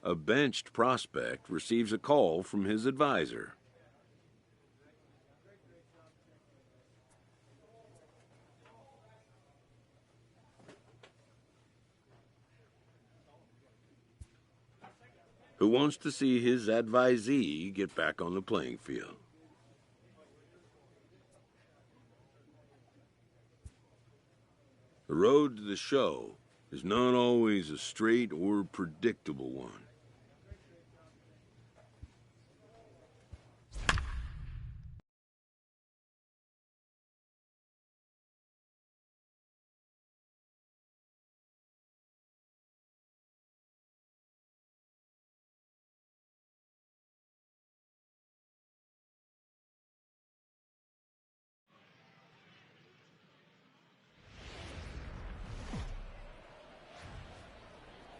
A benched prospect receives a call from his advisor. Who wants to see his advisee get back on the playing field. The road to the show is not always a straight or predictable one.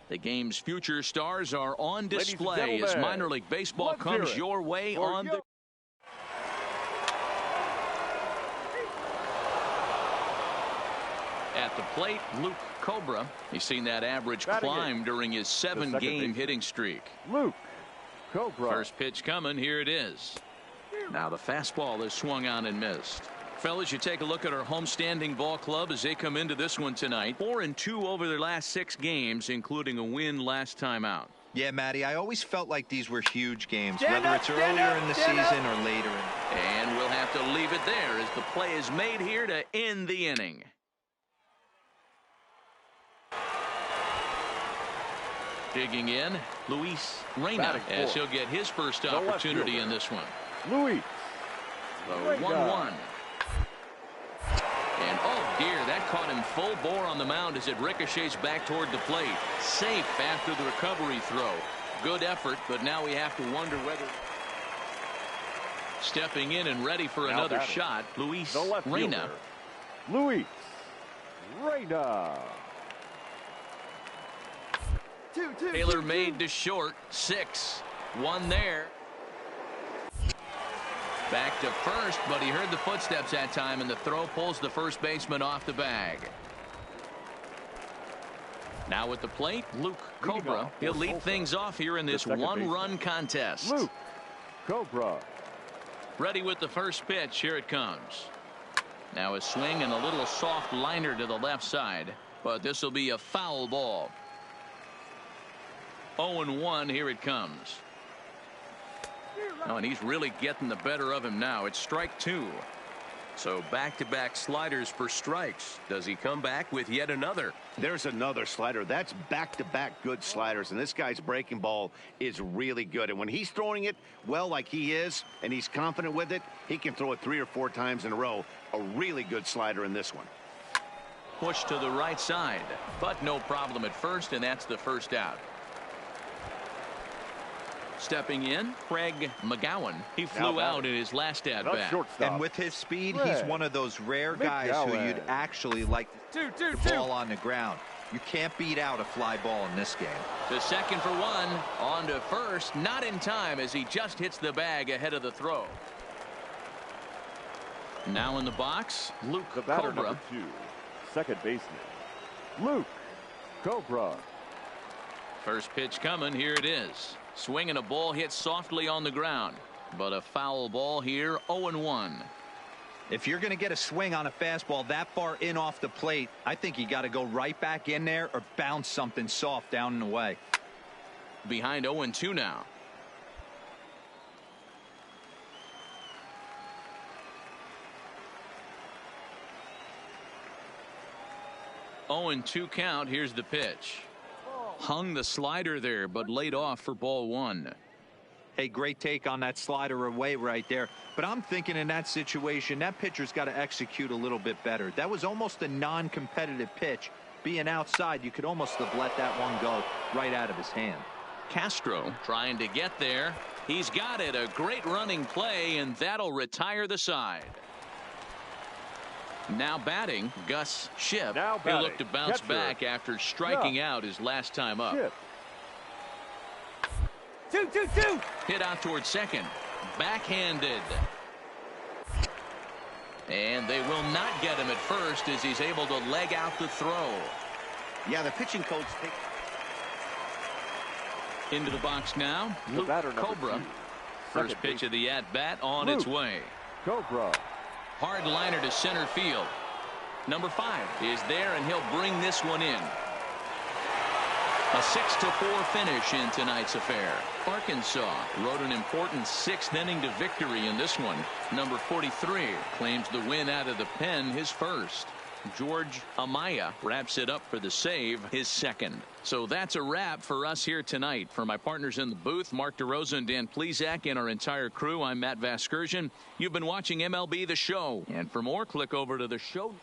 The game's future stars are on display as minor league baseball comes your way on the... At the plate, Luke Cobra. He's seen that average climb during his 7-game hitting streak. Luke Cobra. First pitch coming. Here it is. Now the fastball is swung on and missed. Fellas, you take a look at our homestanding ball club as they come into this one tonight. 4-2 over their last 6 games, including a win last time out. Yeah, Matty, I always felt like these were huge games, whether it's earlier in the season or later. And we'll have to leave it there as the play is made here to end the inning. Digging in, Luis Reyna, as he'll get his first opportunity in this one. Luis. The 1-1. And oh dear, that caught him full bore on the mound as it ricochets back toward the plate. Safe after the recovery throw. Good effort, but now we have to wonder whether... Stepping in and ready for another shot, Luis Reyna. Luis Reyna. Taylor made to short. 6. 1 there. Back to first, but he heard the footsteps that time, and the throw pulls the first baseman off the bag. Now at the plate, Luke Cobra. He'll lead things off here in this one-run contest. Luke Cobra. Ready with the first pitch. Here it comes. Now a swing and a little soft liner to the left side, but this will be a foul ball. 0-1. Here it comes. Oh, and he's really getting the better of him now. It's strike 2. So back-to-back sliders for strikes. Does he come back with yet another? There's another slider. That's back-to-back good sliders, and this guy's breaking ball is really good. And when he's throwing it well like he is, and he's confident with it, he can throw it 3 or 4 times in a row. A really good slider in this one. Push to the right side, but no problem at first, and that's the first out. Stepping in, Craig McGowan. He flew out in his last at-bat. And with his speed, he's one of those rare guys who you'd actually like to the ball on the ground. You can't beat out a fly ball in this game. To second for 1. On to first. Not in time as he just hits the bag ahead of the throw. Now in the box, Luke Cobra. Number 2, second baseman, Luke Cobra. First pitch coming. Here it is. Swinging a ball hit softly on the ground, but a foul ball here. 0-1. If you're going to get a swing on a fastball that far in off the plate, I think you got to go right back in there or bounce something soft down and away. Behind 0-2 now. Oh, 0-2 count. Here's the pitch. Hung the slider there, but laid off for ball 1. Hey, great take on that slider away right there. But I'm thinking in that situation, that pitcher's got to execute a little bit better. That was almost a non-competitive pitch. Being outside, you could almost have let that one go right out of his hand. Castro trying to get there. He's got it. A great running play, and that'll retire the side. Now batting, Gus Shipp. He'll look to bounce back after striking out his last time up. 2-2-2. Hit out towards second. Backhanded. And they will not get him at first as he's able to leg out the throw. Yeah, the pitching coach. Into the box now, The Luke batter, number Cobra. 2. First Second pitch of baseman. the at-bat on Luke its way. Cobra. Hard liner to center field. Number 5 is there, and he'll bring this one in. A 6-4 finish in tonight's affair. Arkansas rode an important 6th inning to victory in this one. Number 43 claims the win out of the pen, his first. George Amaya wraps it up for the save, his second. So that's a wrap for us here tonight. For my partners in the booth, Mark DeRosa and Dan Plesac, and our entire crew, I'm Matt Vasgersian. You've been watching MLB The Show. And for more, click over to the show.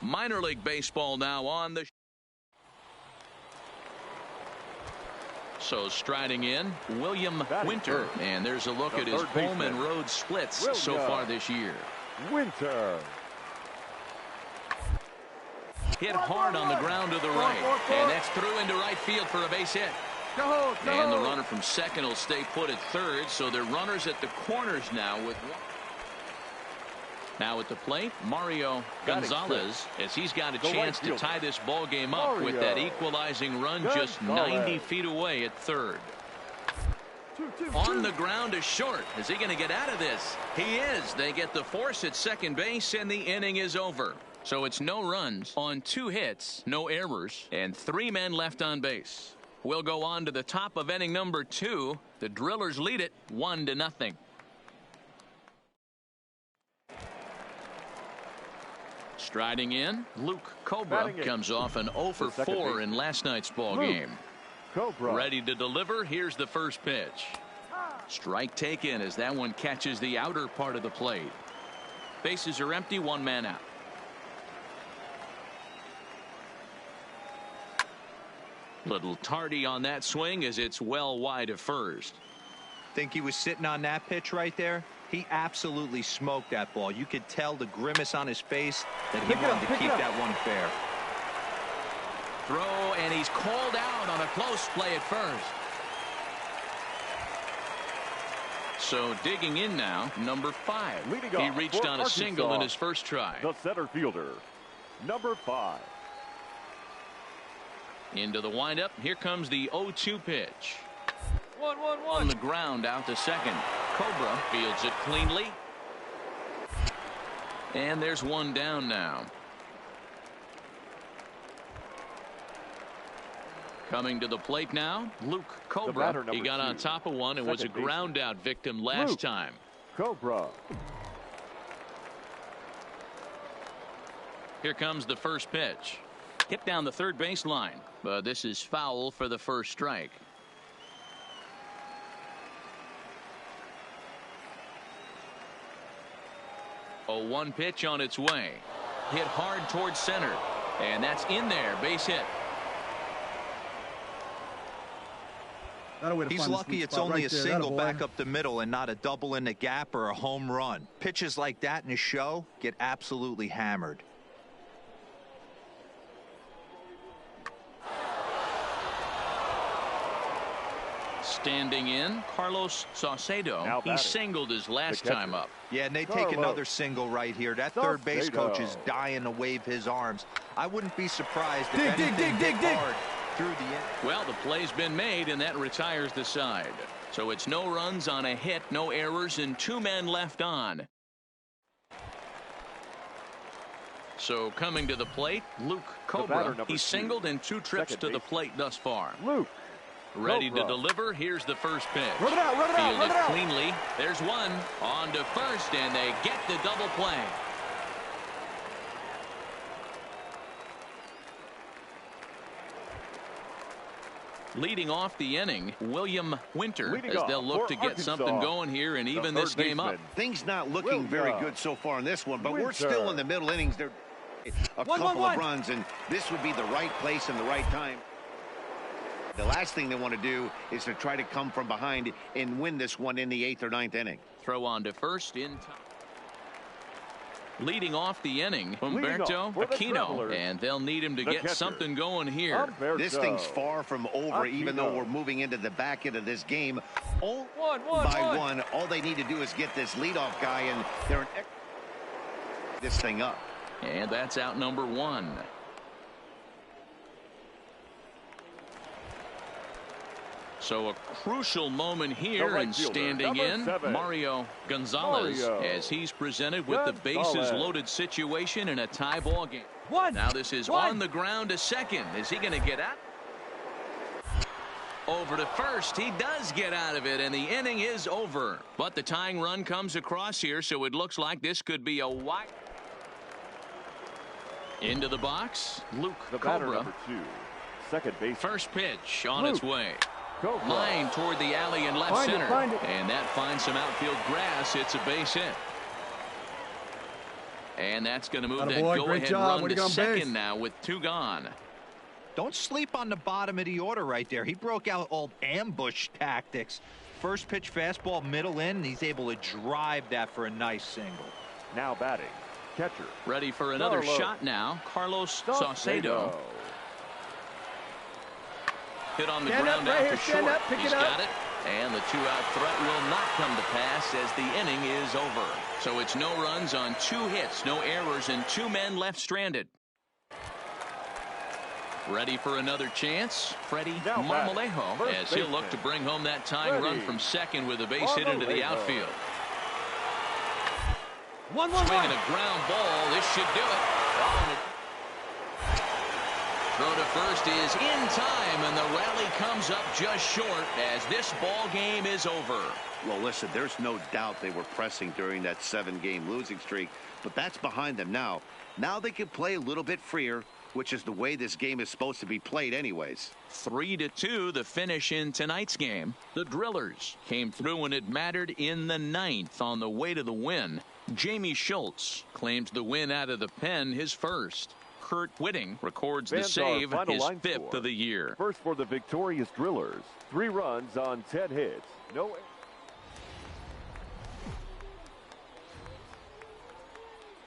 Minor League Baseball now on the. So striding in, William Winter. And there's a look at his home and road splits so far this year. Winter. Hit hard on the ground to the right. And that's through into right field for a base hit. And the runner from second will stay put at third. So they're runners at the corners now with one. Now at the plate, Mario Gonzalez, as he's got a chance to tie this ball game up with that equalizing run just 90 feet away at third. On the ground is short. Is he going to get out of this? He is. They get the force at second base, and the inning is over. So it's no runs on 2 hits, no errors, and 3 men left on base. We'll go on to the top of inning number 2. The Drillers lead it 1-0. Striding in, Luke Cobra comes off an 0 for 4 in last night's ball game. Cobra. Ready to deliver. Here's the first pitch. Strike taken as that one catches the outer part of the plate. Bases are empty, 1 man out. Little tardy on that swing as it's well wide of first. Think he was sitting on that pitch right there? He absolutely smoked that ball. You could tell the grimace on his face that he wanted to keep that one fair. Throw, and he's called out on a close play at first. So digging in now, number 5. Leading He off reached for on a single in Arkansas, his first try. The center fielder, number 5. Into the windup. Here comes the 0-2 pitch. On the ground out to second. Cobra fields it cleanly. And there's 1 down now. Coming to the plate now, Luke Cobra. He got on top of one and was a ground out victim last time. Cobra. Here comes the first pitch. Hit down the third baseline, but this is foul for the first strike. A 1 pitch on its way. Hit hard towards center, and that's in there. Base hit. He's lucky it's only a single back up the middle and not a double in the gap or a home run. Pitches like that in a show get absolutely hammered. Standing in, Carlos Saucedo. He singled his last time up. Yeah, and they take another single right here. That third base coach is dying to wave his arms. I wouldn't be surprised if anything hit hard through the end. Well, the play's been made, and that retires the side. So it's no runs on a hit, no errors, and 2 men left on. So coming to the plate, Luke Cobra. He's singled in 2 trips to the plate thus far. Luke. Ready to deliver. Here's the first pitch. Run it out, run it out, run it out. Cleanly. There's 1 on to first, and they get the double play. Leading off the inning, William Winter, as they'll look to get something going here and even this game up. Things not looking very good so far in this one, but we're still in the middle innings. There a couple of runs, and this would be the right place and the right time. The last thing they want to do is to try to come from behind and win this one in the 8th or 9th inning. Throw on to first in time. Leading off the inning, Humberto Aquino, and they'll need him to get something going here. This thing's far from over, even though we're moving into the back end of this game. One. All they need to do is get this leadoff guy, and they're this thing up. And that's out number 1. So a crucial moment here, right and fielder, standing number in, 7, Mario Gonzalez, Mario as he's presented with the bases loaded situation in a tie ball game. Now this is on the ground to second. Is he going to get out? Over to first. He does get out of it, and the inning is over. But the tying run comes across here, so it looks like this could be a wide. Into the box, Luke the batter, Cobra. number 2, second base. First pitch on Luke its way. Cobra. Line toward the alley in left Find it, center. find it. And that finds some outfield grass. It's a base hit. And that's going to move that go-ahead run to second now with 2 gone. Don't sleep on the bottom of the order right there. He broke out old ambush tactics. First pitch fastball middle in, and he's able to drive that for a nice single. Now batting, catcher. Ready for another Carlos shot now. Carlos Saucedo. Hit on the ground after short. He's got it. And the 2-out threat will not come to pass as the inning is over. So it's no runs on 2 hits, no errors, and 2 men left stranded. Ready for another chance. Freddie Now Marmolejo, as he'll look to bring home that tying run from second with a base hit into the outfield. Swinging a ground ball. This should do it. Throw to first is in time, and the rally comes up just short as this ball game is over. Well, listen, there's no doubt they were pressing during that 7-game losing streak, but that's behind them now. Now they can play a little bit freer, which is the way this game is supposed to be played anyways. 3-2 the finish in tonight's game. The Drillers came through when it mattered in the 9th on the way to the win. Jamie Schultz claims the win out of the pen, his first. Kurt Whitting records the save, his 5th of the year. First for the victorious Drillers. 3 runs on 10 hits. No.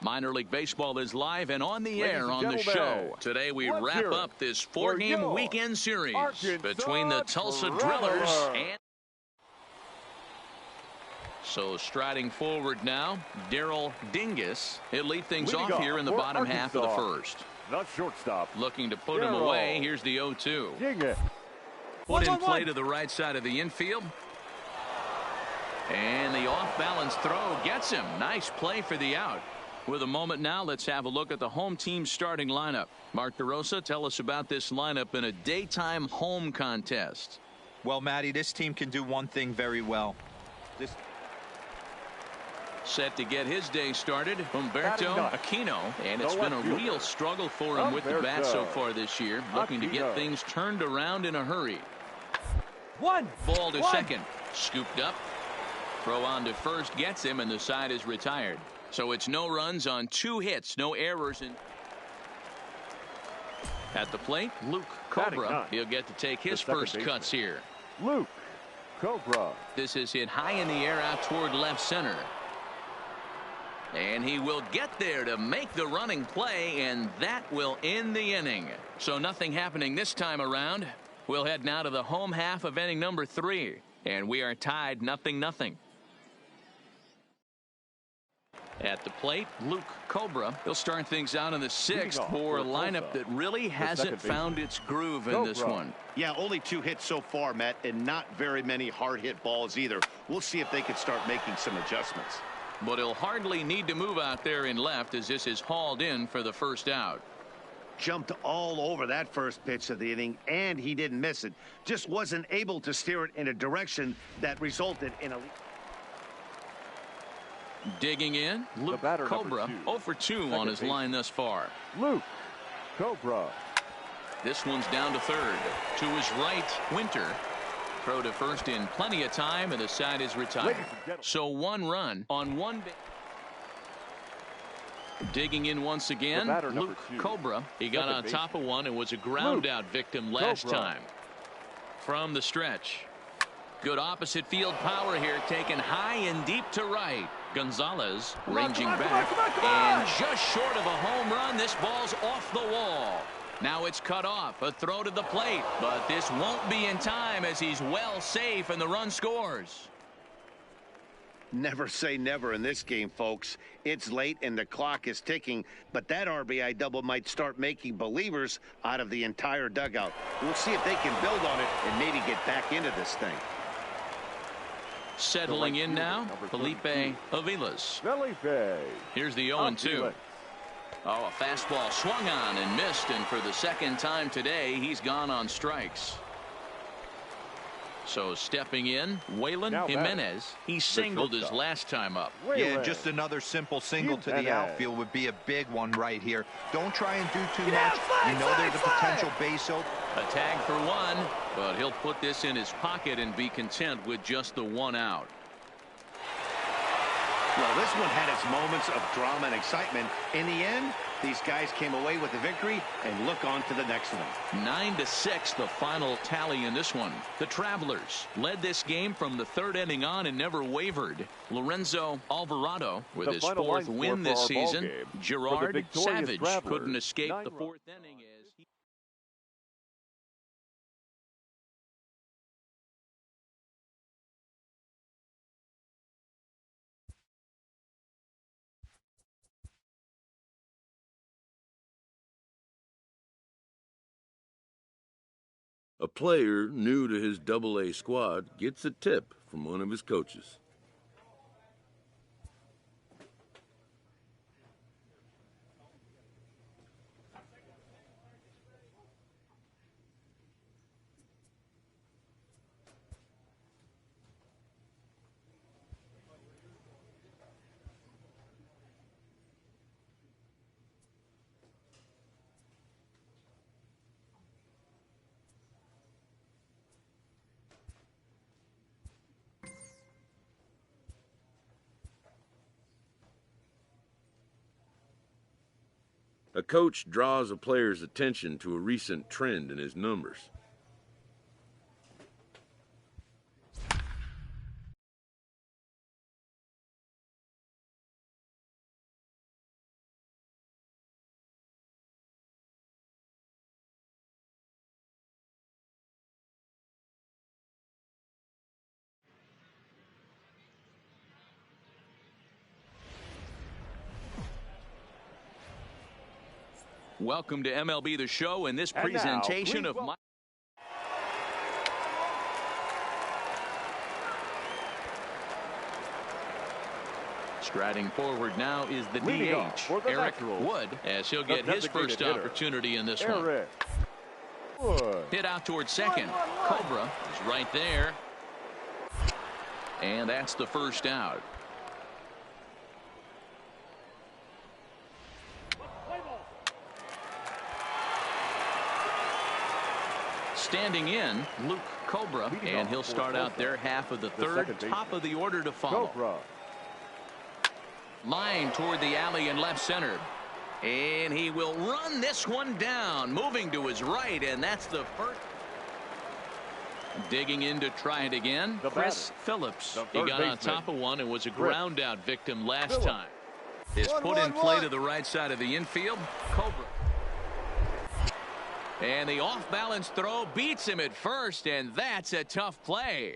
Minor League Baseball is live and on the air on the show. Today we wrap up this 4-game weekend series between the Tulsa Drillers and... So striding forward now, Daryl Dingus. He'll lead things off here in the bottom half of the first. The shortstop. Looking to put him away. Here's the 0-2. Dingus. Put in play to the right side of the infield. And the off-balance throw gets him. Nice play for the out. With a moment now, let's have a look at the home team starting lineup. Mark DeRosa, tell us about this lineup in a daytime home contest. Well, Matty, this team can do one thing very well. Set to get his day started, Humberto Aquino, and it's been a real struggle for him with the bat so far this year, looking to get things turned around in a hurry. Ball to second, scooped up, throw on to first gets him, and the side is retired. So it's no runs on 2 hits, no errors. At the plate, Luke Cobra. He'll get to take his first cuts here. Luke Cobra. This is hit high in the air out toward left center. And he will get there to make the running play, and that will end the inning. So nothing happening this time around. We'll head now to the home half of inning number 3. And we are tied 0-0. At the plate, Luke Cobra. He'll start things out in the 6th for a lineup that really hasn't found its groove in this one. Yeah, only 2 hits so far, Matt, and not very many hard hit balls either. We'll see if they can start making some adjustments. But he'll hardly need to move out there in left as this is hauled in for the first out. Jumped all over that first pitch of the inning, and he didn't miss it. Just wasn't able to steer it in a direction that resulted in a... Digging in, Luke Cobra, 0 for 2 on his line thus far. Luke Cobra. This one's down to third. To his right, Winter. Throw to first in plenty of time, and the side is retired. So 1 run on 1 base. Digging in once again, Luke Cobra. He got on top of one and was a ground out victim last time. From the stretch. Good opposite field power here, taken high and deep to right. Gonzalez ranging back, and just short of a home run. This ball's off the wall. Now it's cut off, a throw to the plate, but this won't be in time as he's well safe and the run scores. Never say never in this game, folks. It's late and the clock is ticking, but that RBI double might start making believers out of the entire dugout. We'll see if they can build on it and maybe get back into this thing. Settling in now, Felipe Aviles. Here's the 0-2. Oh, a fastball swung on and missed, and for the second time today, he's gone on strikes. So stepping in, Waylon Jimenez. He singled his last time up. Yeah, just another simple single to the outfield would be a big one right here. Don't try and do too much. You know there's a potential base open. A tag for one, but he'll put this in his pocket and be content with just the one out. Well, this one had its moments of drama and excitement. In the end, these guys came away with the victory and look on to the next one. 9-6, the final tally in this one. The Travelers led this game from the third inning on and never wavered. Lorenzo Alvarado with his fourth win this season. Gerard Savage couldn't escape the fourth inning as he... A player new to his Double-A squad gets a tip from one of his coaches. A coach draws a player's attention to a recent trend in his numbers. Welcome to MLB The Show and this presentation of my... Striding forward now is the DH, Eric Wood, as he'll get his first opportunity in this one. Hit out towards second. Cobra is right there. And that's the first out. Standing in, Luke Cobra, and he'll start out there half of the third, top of the order to follow. Line toward the alley in left center. And he will run this one down, moving to his right, and that's the first. Digging in to try it again, Chris Phillips. He got on top of one and was a ground out victim last time. Is put in play to the right side of the infield, Cobra. And the off-balance throw beats him at first, and that's a tough play.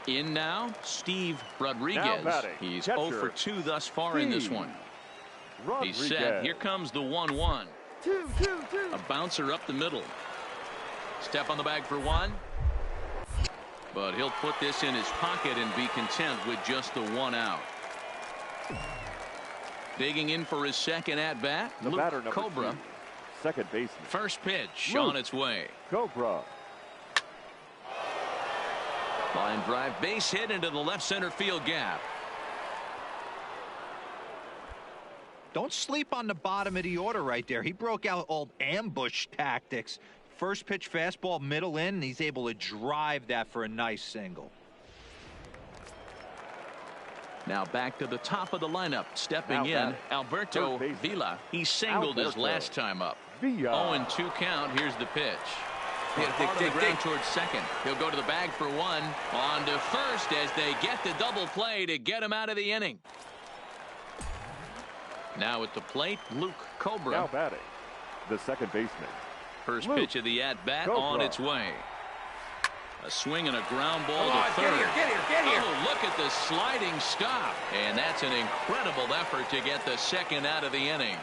In now, Steve Rodriguez. He's 0 for 2 thus far in this one. He's set. Here comes the 1-1. A bouncer up the middle. Step on the bag for one. But he'll put this in his pocket and be content with just the one out. Digging in for his second at-bat, Luke Cobra. 2, second baseman. First pitch on its way. Cobra. Line drive, base hit into the left center field gap. Don't sleep on the bottom of the order right there. He broke out old ambush tactics. First pitch fastball middle in, and he's able to drive that for a nice single. Now back to the top of the lineup. Stepping in, Alberto Vila. He singled his last time up. 0-2 count. Here's the pitch. Hit the ground towards second. He'll go to the bag for one. On to first as they get the double play to get him out of the inning. Now at the plate, Luke Cobra. Now batting, the second baseman. First pitch of the at-bat on its way. A swing and a ground ball to third. Get here. Oh, look at the sliding stop. And that's an incredible effort to get the second out of the inning.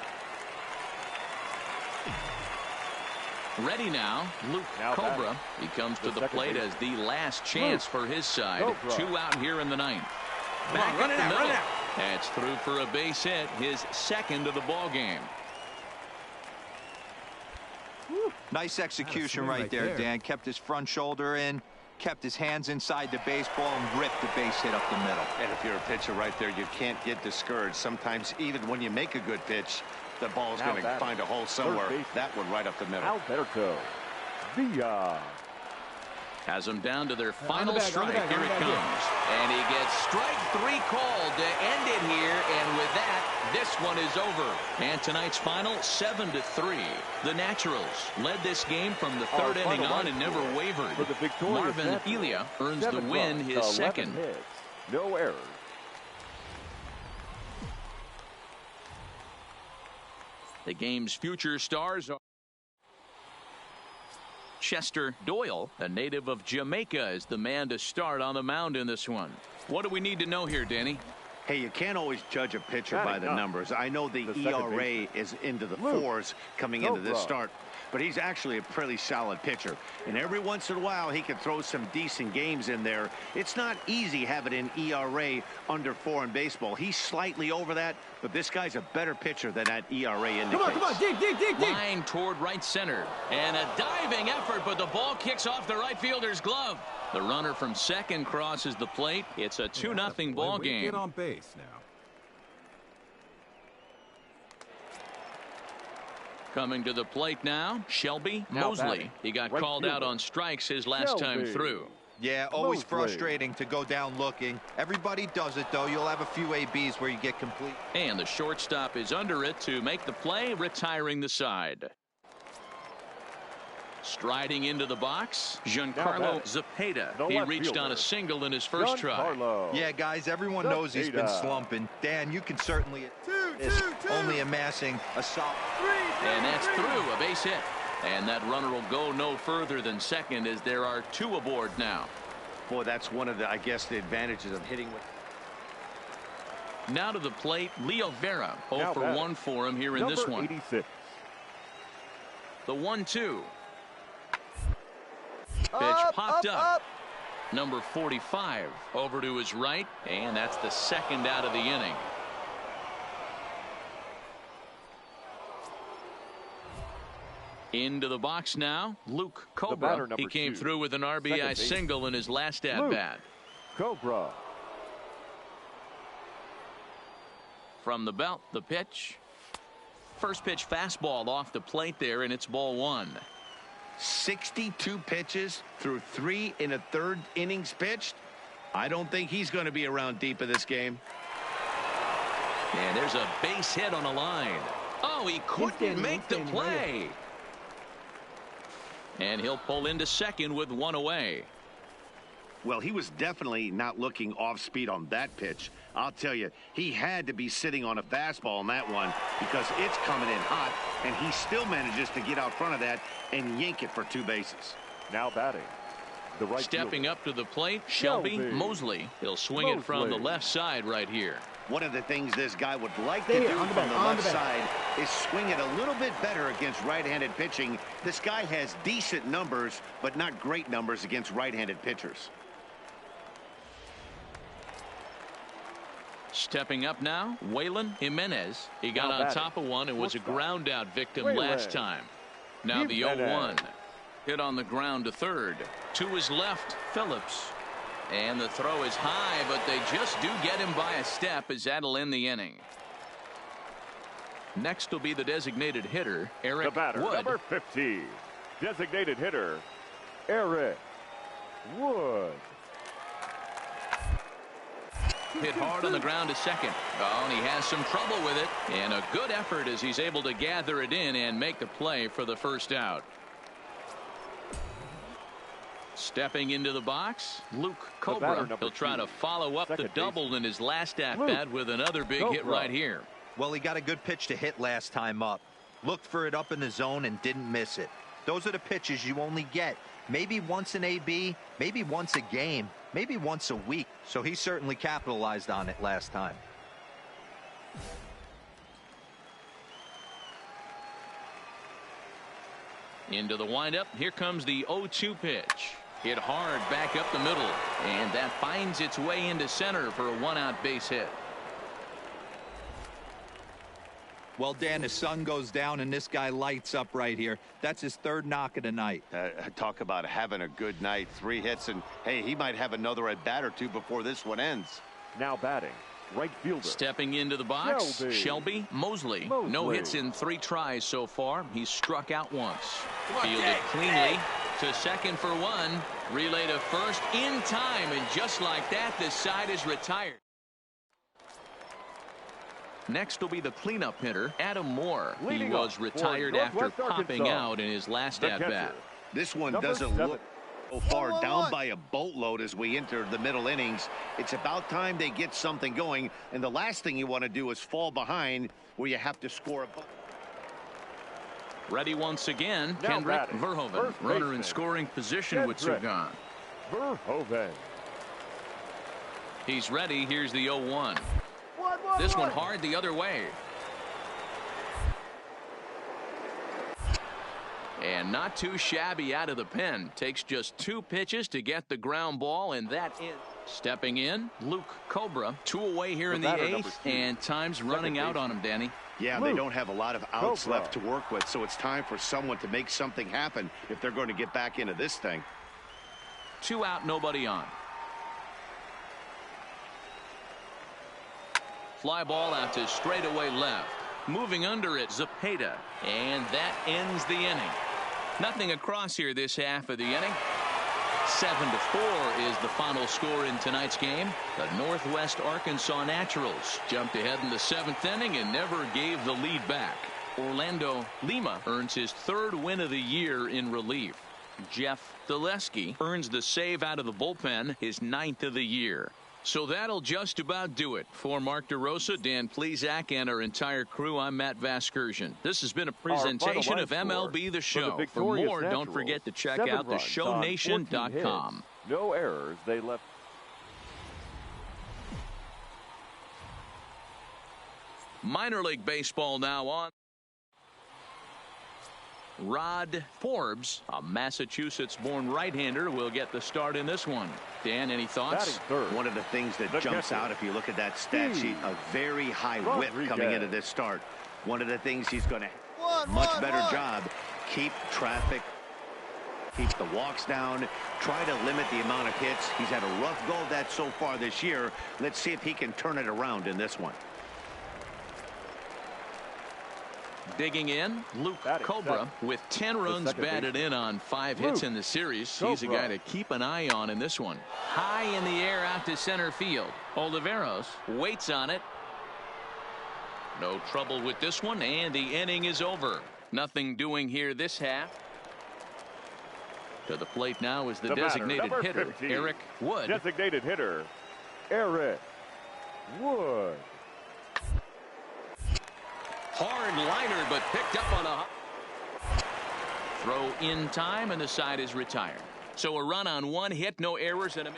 Ready now, Luke Cobra. He comes to the plate as the last chance for his side. Cobra. 2 out here in the ninth. Back up the middle. That's through for a base hit, his second of the ball game. Nice execution right there, Dan. Kept his front shoulder in, kept his hands inside the baseball, and ripped the base hit up the middle. And if you're a pitcher right there, you can't get discouraged. Sometimes even when you make a good pitch, the ball's going to find a hole somewhere. That one right up the middle. Alberto Villa. Has them down to their final strike. Here it comes. And he gets strike 3 called to end it here. And with that, this one is over. And tonight's final, 7-3. The Naturals led this game from the third inning on and never wavered. Marvin Elia earns the win, his second. Hits, no errors. The game's future stars are Chester Doyle, a native of Jamaica, is the man to start on the mound in this one. What do we need to know here, Danny? Hey, you can't always judge a pitcher by the numbers. I know the ERA is into the 4s coming into this start, but he's actually a pretty solid pitcher. And every once in a while, he can throw some decent games in there. It's not easy having an ERA under 4 in baseball. He's slightly over that, but this guy's a better pitcher than that ERA indicates. Come on, dig. Line toward right center. And a diving effort, but the ball kicks off the right fielder's glove. The runner from second crosses the plate. It's a 2-0 ball game. Get on base now. Coming to the plate now, Shelby Mosley. He got called out on strikes his last time through. Yeah, always frustrating to go down looking. Everybody does it, though. You'll have a few ABs where you get complete. And the shortstop is under it to make the play, retiring the side. Striding into the box, Giancarlo Zepeda. He reached on a single in his first try. Yeah, guys, everyone knows he's been slumping. Dan, you can certainly only amassing a solid. And that's through, a base hit. And that runner will go no further than second as there are 2 aboard now. Boy, that's one of the, I guess, the advantages of hitting with. Now to the plate, Leo Vera. 0 for 1 for him here in this one. 86. The 1-2. Pitch popped up. Number 45 over to his right, and that's the second out of the inning. Into the box now, Luke Cobra. He came through with an RBI single in his last at-bat. Cobra. From the belt, the pitch. First pitch fastball off the plate there, and it's ball 1. 62 pitches through 3 1/3 innings pitched. I don't think he's going to be around deep in this game. And there's a base hit on a line. Oh, he couldn't make the play. And he'll pull into second with 1 away. Well, he was definitely not looking off speed on that pitch. I'll tell you, he had to be sitting on a fastball on that one because it's coming in hot, and he still manages to get out front of that and yank it for 2 bases. Now batting. The right Stepping fielder. up to the plate, Shelby Mosley. He'll swing it from the left side right here. One of the things this guy would like to do from the left side is swing it a little bit better against right-handed pitching. This guy has decent numbers, but not great numbers against right-handed pitchers. Stepping up now, Waylon Jimenez. He got on top of one and was a ground out victim last time. Now the 0-1. Hit on the ground to third. To his left, Phillips. And the throw is high, but they just do get him by a step as that'll end the inning. Next will be the designated hitter, Eric The batter, Wood. number 50. Designated hitter, Eric Wood. Hit hard on the ground to second. Oh, and he has some trouble with it. And a good effort as he's able to gather it in and make the play for the first out. Stepping into the box, Luke Cobra. He'll try to follow up the double in his last at-bat with another big hit right here. Well, he got a good pitch to hit last time up. Looked for it up in the zone and didn't miss it. Those are the pitches you only get Maybe once an AB, maybe once a game, maybe once a week. So he certainly capitalized on it last time. Into the windup. Here comes the 0-2 pitch. Hit hard back up the middle. And that finds its way into center for a one-out base hit. Well, Dan, the sun goes down and this guy lights up right here. That's his third knock of the night. Talk about having a good night. 3 hits, and hey, he might have another at bat or two before this one ends. Now batting, right fielder. Stepping into the box, Shelby Mosley. No hits in 3 tries so far. He's struck out once. Fielded cleanly to second for 1. Relay to first in time, and just like that, the side is retired. Next will be the cleanup hitter, Adam Moore. He was retired after popping out in his last at-bat. This one doesn't look so far down by a boatload as we enter the middle innings. It's about time they get something going, and the last thing you want to do is fall behind where you have to score a goal. Ready once again, Kendrick Verhoeven. Runner in scoring position with Sagan. Verhoeven. He's ready. Here's the 0-1. This one hard the other way. And not too shabby out of the pen. Takes just 2 pitches to get the ground ball, and that is. Stepping in, Luke Cobra. 2 away here in the 8th, and time's running out on him, Danny. Yeah, they don't have a lot of outs left to work with, so it's time for someone to make something happen if they're going to get back into this thing. 2 out, nobody on. Fly ball out to straightaway left. Moving under it, Zepeda. And that ends the inning. Nothing across here this half of the inning. 7-4 is the final score in tonight's game. The Northwest Arkansas Naturals jumped ahead in the 7th inning and never gave the lead back. Orlando Lima earns his 3rd win of the year in relief. Jeff Deleski earns the save out of the bullpen, his 9th of the year. So that'll just about do it. For Mark DeRosa, Dan Plesac, and our entire crew, I'm Matt Vasgersian. This has been a presentation of MLB The Show. For more, don't forget to check out theshownation.com. No errors. They left. Minor League Baseball now on. Rod Forbes, a Massachusetts-born right-hander, will get the start in this one. Dan, any thoughts? One of the things that jumps out if you look at that stat sheet, a very high whip coming into this start. One of the things he's going to much better job, keep traffic, keep the walks down, try to limit the amount of hits. He's had a rough go of that so far this year. Let's see if he can turn it around in this one. Digging in, Luke Cobra with 10 runs batted in on 5 hits in the series. He's a guy to keep an eye on in this one. High in the air out to center field. Oliveros waits on it. No trouble with this one, and the inning is over. Nothing doing here this half. To the plate now is the designated hitter, 15, Eric Wood. Designated hitter, Eric Wood. Hard liner, but picked up on a throw in time, and the side is retired. So a run on 1 hit, no errors, and a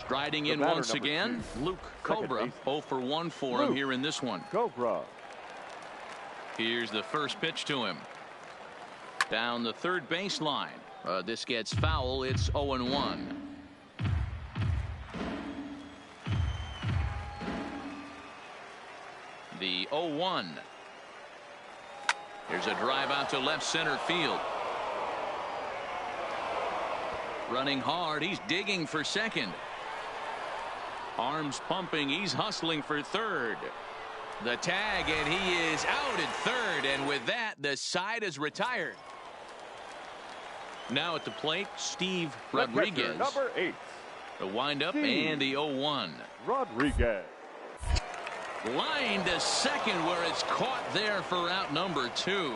striding in once again, Luke Cobra. 0 for 1 for him here in this one. Cobra. Here's the first pitch to him. Down the third baseline. This gets foul. It's 0-1. The 0-1. There's a drive out to left center field. Running hard. He's digging for second. Arms pumping. He's hustling for third. The tag, and he is out at third. And with that, the side is retired. Now at the plate, Steve Rodriguez. Number 8. The windup and the 0-1. Rodriguez. Line to second, where it's caught there for out number 2.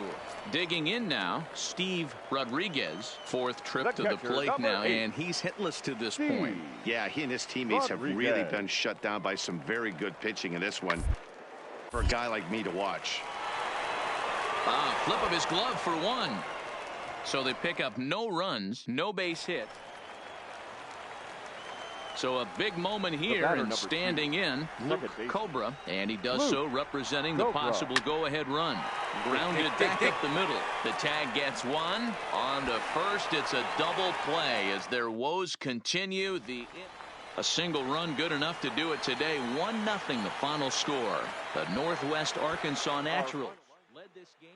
Digging in now, Steve Rodriguez. 4th trip to the plate now, and he's hitless to this point. Yeah, he and his teammates have really been shut down by some very good pitching in this one for a guy like me to watch. Flip of his glove for 1. So they pick up no runs, no base hit. So a big moment here, and standing in, Luke Cobra, and he does so representing the possible go-ahead run. Grounded back up the middle. The tag gets one. On to first, it's a double play as their woes continue. A single run good enough to do it today. 1-0 the final score. The Northwest Arkansas Naturals led this game.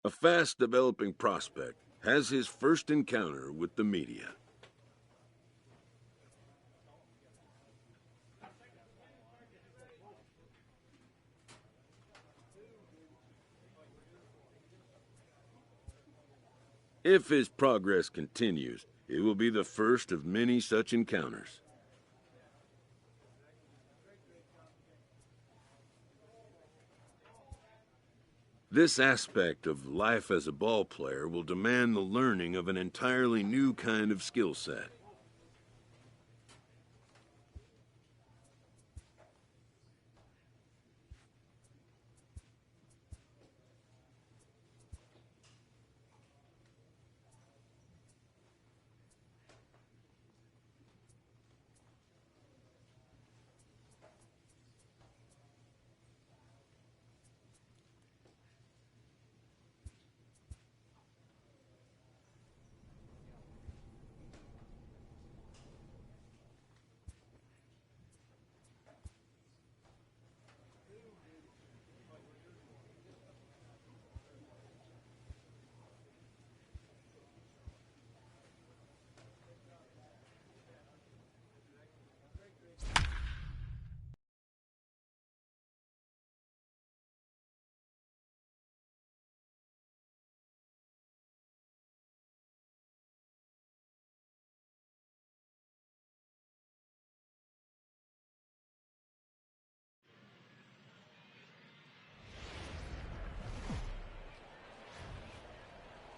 A fast-developing prospect has his first encounter with the media. If his progress continues, it will be the first of many such encounters. This aspect of life as a ball player will demand the learning of an entirely new kind of skill set.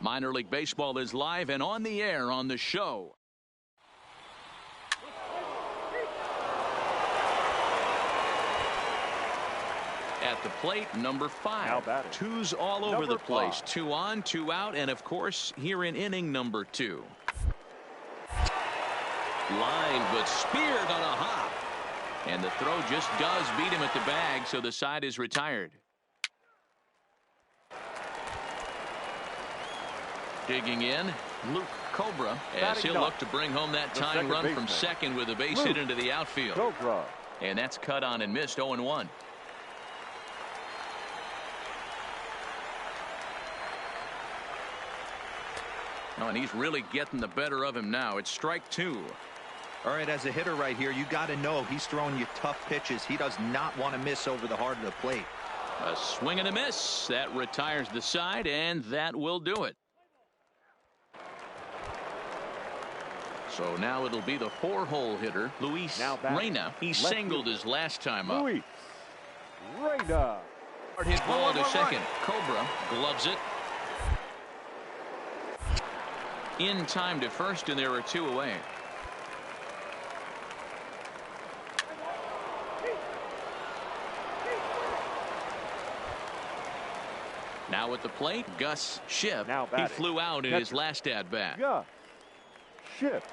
Minor League Baseball is live and on the air on the show. At the plate, number 5. Twos all over the place. 2 on, 2 out, and of course, here in inning number 2. Line, but speared on a hop. And the throw just does beat him at the bag, so the side is retired. Digging in, Luke Cobra, as he'll look to bring home that tying run from second with a base hit into the outfield. And that's cut on and missed. 0-1. Oh, and he's really getting the better of him now. It's strike 2. All right, as a hitter right here, you got to know he's throwing you tough pitches. He does not want to miss over the heart of the plate. A swing and a miss. That retires the side, and that will do it. So now it'll be the 4-hole hitter, Luis Reyna. He singled his last time up. Luis Reyna. Hard hit ball to second. Cobra gloves it. In time to first, and there are 2 away. Now at the plate, Gus Schiff. He flew out in his last at-bat. Gus Schiff.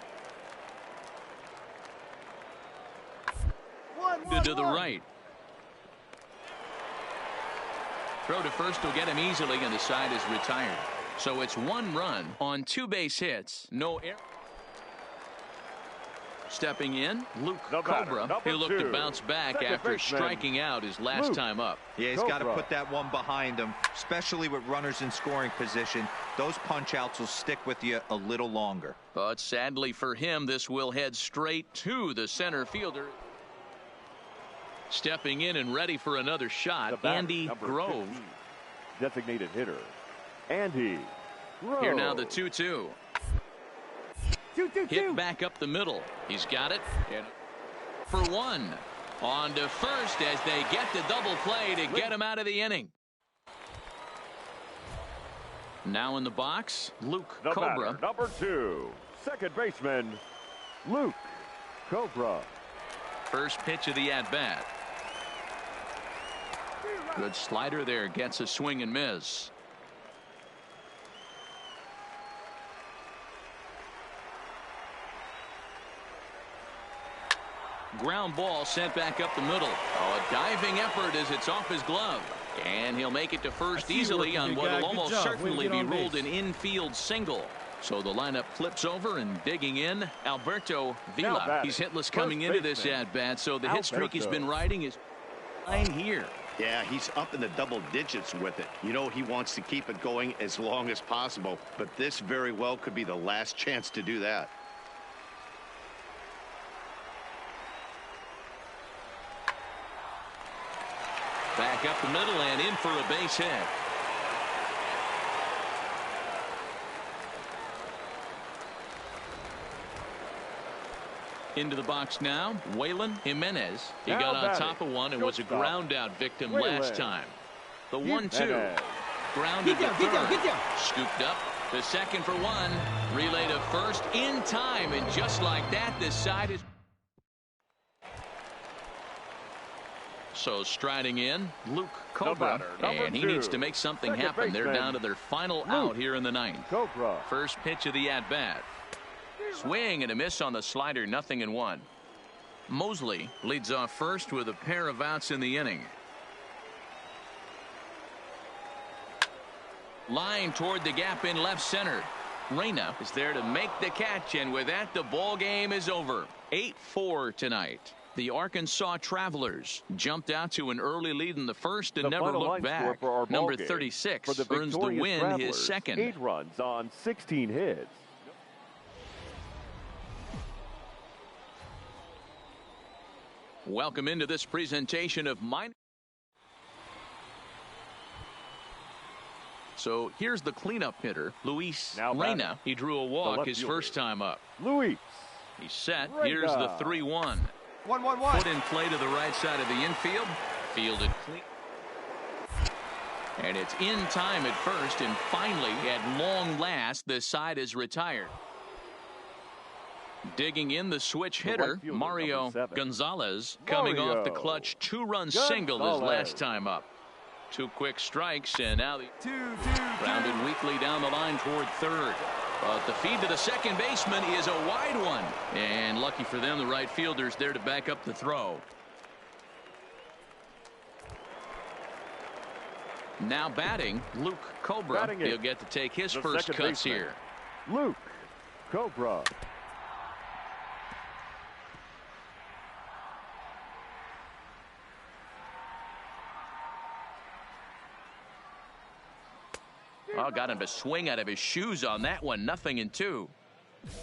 To the right. Throw to first will get him easily, and the side is retired. So it's 1 run on 2 base hits. No error. Stepping in, Luke Cobra. He'll look to bounce back after striking out his last time up. Yeah, he's got to put that one behind him, especially with runners in scoring position. Those punch outs will stick with you a little longer. But sadly for him, this will head straight to the center fielder. Stepping in and ready for another shot, Andy Grove. 15, designated hitter, Andy Grove. Here now the 2-2. Hit back up the middle. He's got it. And for 1. On to first as they get the double play to get him out of the inning. Now in the box, Luke The Cobra. batter, number 2, second baseman, Luke Cobra. First pitch of the at-bat. Good slider there, gets a swing and miss. Ground ball sent back up the middle. Oh, a diving effort as it's off his glove. And he'll make it to first easily on what will almost certainly be ruled an infield single. So the lineup flips over and digging in, Alberto Vila. He's hitless coming into this at-bat, so the hit streak he's been riding is fine here. Yeah, he's up in the double digits with it. You know he wants to keep it going as long as possible, but this very well could be the last chance to do that. Back up the middle and in for a base hit. Into the box now, Waylon Jimenez. He got on top of one and was a ground out victim last time. The 1-2. Grounded to third. Scooped up to second for one. Relay to first in time, and just like that, this side is. So striding in, Luke Cobra, and he needs to make something happen. They're down to their final out here in the ninth. First pitch of the at-bat. Swing and a miss on the slider, 0-1. Mosley leads off first with a pair of outs in the inning. Line toward the gap in left center. Reyna is there to make the catch, and with that, the ball game is over. 8-4 tonight. The Arkansas Travelers jumped out to an early lead in the first and never looked back. Number 36 earns the win, his second. 8 runs on 16 hits. Welcome into this presentation of minor. So here's the cleanup hitter, Luis Reyna. He drew a walk his first time up. Luis. He's set. Here's the 3-1. 1-1-1. Put in play to the right side of the infield. Fielded clean. And it's in time at first, and finally, at long last, the side is retired. Digging in the switch hitter, Mario Gonzalez, coming off the clutch 2-run single his last time up. 2 quick strikes, and now the grounded weakly down the line toward third. But the feed to the second baseman is a wide one. And lucky for them, the right fielder's there to back up the throw. Now batting, Luke Cobra. He'll get to take his first cuts here. Luke Cobra. Oh, got him to swing out of his shoes on that one. 0-2.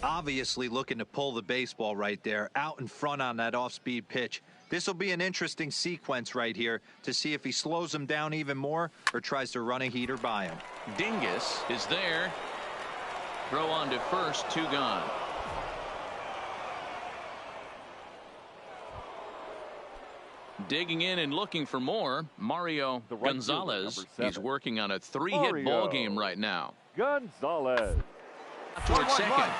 Obviously looking to pull the baseball right there, out in front on that off-speed pitch. This will be an interesting sequence right here to see if he slows him down even more or tries to run a heater by him. Dingus is there. Throw on to first, 2 gone. Digging in and looking for more, Mario Gonzalez. He's working on a 3-hit ball game right now. Gonzalez. Toward second.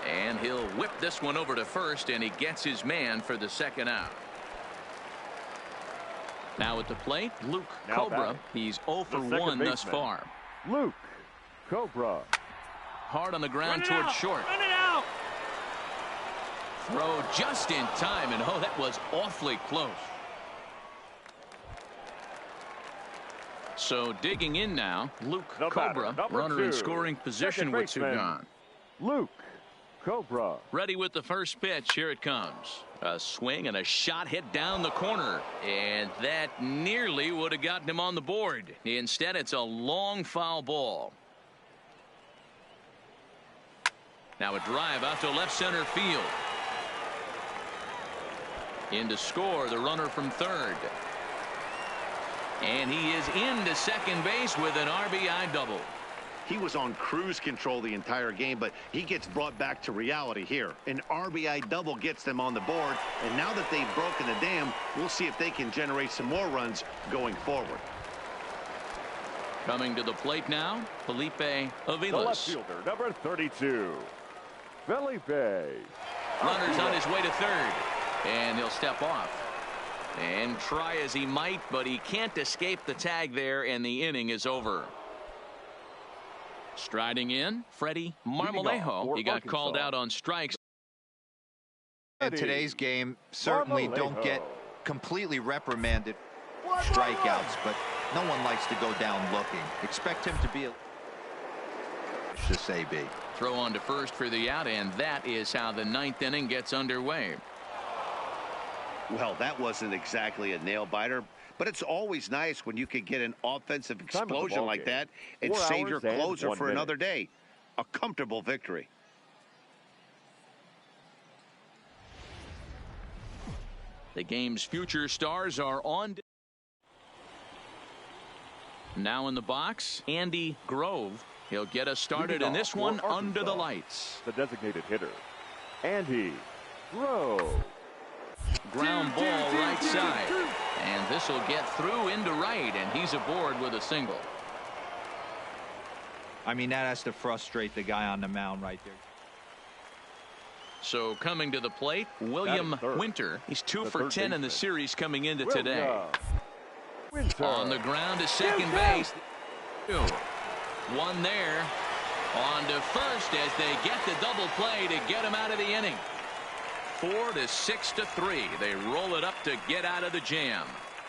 And he'll whip this one over to first, and he gets his man for the second out. Now at the plate, Luke Cobra. He's 0 for 1 thus far. Luke Cobra. Hard on the ground toward short. Run it out. Throw just in time, and oh, that was awfully close. So digging in now, Luke Cobra, runner in scoring position with 2 gone. Luke Cobra. Ready with the first pitch. Here it comes. A swing and a shot hit down the corner, and that nearly would have gotten him on the board. Instead, it's a long foul ball. Now a drive out to left center field. In to score, the runner from third. And he is into second base with an RBI double. He was on cruise control the entire game, but he gets brought back to reality here. An RBI double gets them on the board, and now that they've broken the dam, we'll see if they can generate some more runs going forward. Coming to the plate now, Felipe The left Aviles. fielder, number 32, Felipe. Runner's on his way to third, and he'll step off. And try as he might, but he can't escape the tag there, and the inning is over. Striding in, Freddie Marmolejo. He got called out on strikes. In today's game, certainly don't get completely reprimanded strikeouts, but no one likes to go down looking. Expect him to be a this AB. Throw on to first for the out, and that is how the ninth inning gets underway. Well, that wasn't exactly a nail-biter, but it's always nice when you can get an offensive explosion like that and save your closer for another day. A comfortable victory. The game's future stars are on. Now in the box, Andy Grove. He'll get us started in this one under the lights. The designated hitter, Andy Grove. Ground ball right side, and this will get through into right, and he's aboard with a single. I mean, that has to frustrate the guy on the mound right there. So coming to the plate, William Winter. He's 2 for 10 in the series coming into today. On the ground to second base. 2. 1 there. On to first as they get the double play to get him out of the inning. 4 to 6 to 3. They roll it up to get out of the jam.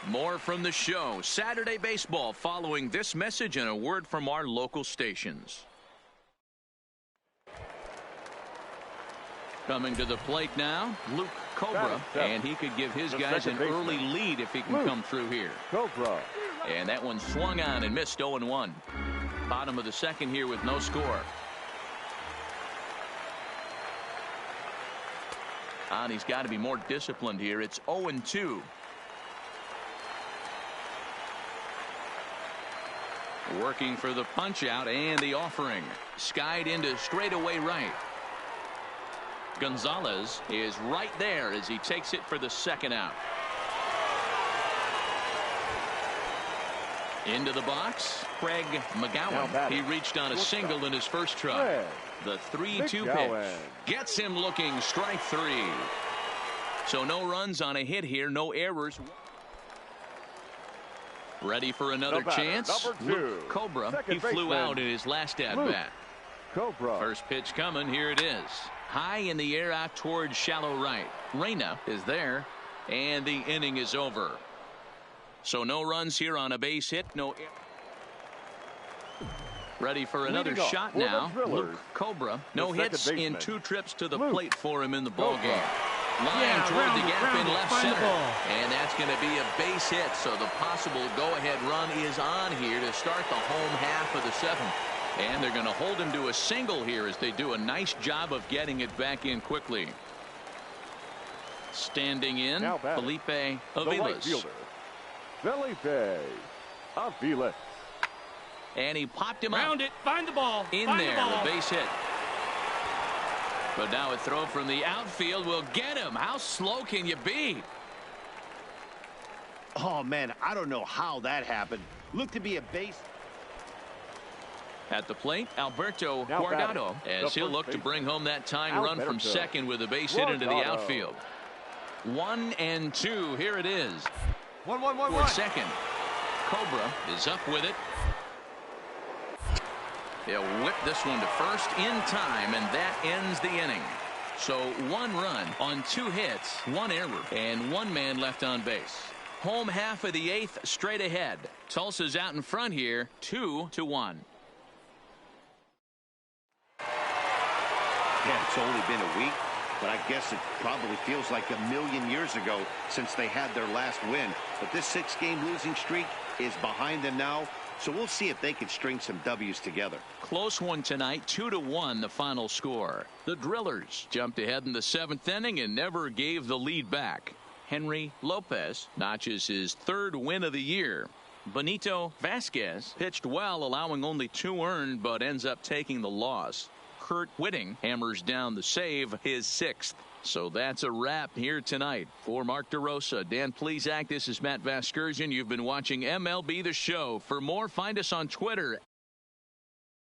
More from the show. Saturday baseball following this message and a word from our local stations. Coming to the plate now, Luke Cobra, and he could give his guys an early lead if he can come through here. Cobra. And that one swung on and missed 0-1. Bottom of the second here with no score. And he's got to be more disciplined here. It's 0-2. Working for the punch out and the offering. Skied into straightaway right. Gonzalez is right there as he takes it for the second out. Into the box, Craig McGowan. He reached on a single in his first try. The 3-2 pitch gets him looking, strike 3. So no runs on a hit here, no errors. Ready for another chance. Luke Cobra. He flew out in his last at-bat. First pitch coming. Here it is. High in the air out towards shallow right. Reyna is there, and the inning is over. So no runs here on a base hit. No air. Ready for another shot now. Luke Cobra. No hits in 2 trips to the plate for him in the ballgame. Line toward the gap in left center. And that's going to be a base hit. So the possible go-ahead run is on here to start the home half of the 7th. And they're going to hold him to a single here as they do a nice job of getting it back in quickly. Standing in, Felipe Aviles. Felipe Aviles. And he popped him up. Round it, find the ball. In there, the base hit. But now a throw from the outfield will get him. How slow can you be? Oh, man, I don't know how that happened. Looked to be a base. At the plate, Alberto Guardado, as he'll look to bring home that tying run from second with a base hit into the outfield. 1-2. Here it is. 1-1-1-1. Toward second. Cobra is up with it. They'll whip this one to first in time, and that ends the inning. So 1 run on 2 hits, 1 error, and 1 man left on base. Home half of the 8th straight ahead. Tulsa's out in front here, 2-1. Yeah, it's only been a week, but I guess it probably feels like a million years ago since they had their last win. But this 6-game losing streak is behind them now, so we'll see if they can string some W's together. Close one tonight, 2-1 the final score. The Drillers jumped ahead in the 7th inning and never gave the lead back. Henry Lopez notches his 3rd win of the year. Benito Vasquez pitched well, allowing only 2 earned, but ends up taking the loss. Kurt Whitting hammers down the save, his 6th. So that's a wrap here tonight. For Mark DeRosa, Dan Plesac, this is Matt Vasgersian. You've been watching MLB The Show. For more, find us on Twitter